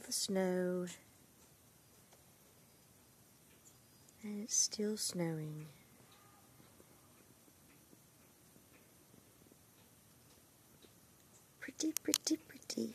all the snow, and it's still snowing. Pretty, pretty, pretty.